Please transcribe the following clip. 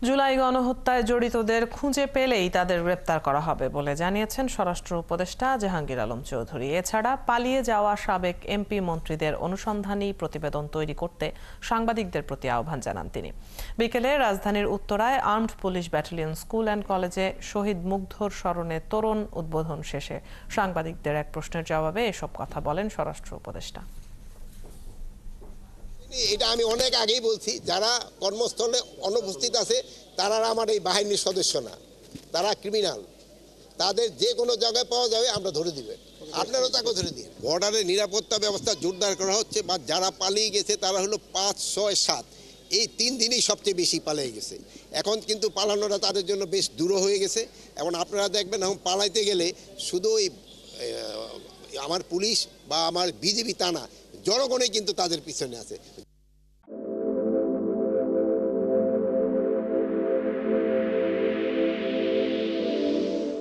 জুলাই গণহত্যায় জড়িতদের খুঁজে পেলেই তাদের গ্রেপ্তার করা হবে বলে জানিয়েছেন স্বরাষ্ট্র উপদেষ্টা জাহাঙ্গীর আলম চৌধুরী। এছাড়া পালিয়ে যাওয়া সাবেক এমপি মন্ত্রীদের অনুসন্ধানী প্রতিবেদন তৈরি করতে সাংবাদিকদের প্রতি আহ্বান জানান তিনি। বিকেলে রাজধানীর উত্তরায় armed police battalion school and কলেজে শহীদ মুগ্ধর স্মরণে তোরণ উদ্বোধন শেষে সাংবাদিকদের এক প্রশ্নের জবাবে এসব কথা বলেন স্বরাষ্ট্র উপদেষ্টা। এটা আমি অনেক আগেই বলছি, যারা কর্মস্থলে অনুপস্থিত আছে তারা আমার এই বাহিনীর সদস্য না, তারা ক্রিমিনাল। তাদের যে কোনো জায়গায় পাওয়া যাবে আমরা ধরে দিবেন, আপনারাও তাকে ধরে দিন। বর্ডারে নিরাপত্তা ব্যবস্থা জোরদার করা হচ্ছে, বা যারা পালিয়ে গেছে তারা হলো 5, 6, 7 এই 3 দিনই সবচেয়ে বেশি পালিয়ে গেছে। এখন কিন্তু পালানোটা তাদের জন্য বেশ দূর হয়ে গেছে। এখন আপনারা দেখবেন এখন পালাইতে গেলে শুধু ওই আমার পুলিশ বা আমার বিজেপি তা না, জনগণই কিন্তু তাদের পিছনে আছে।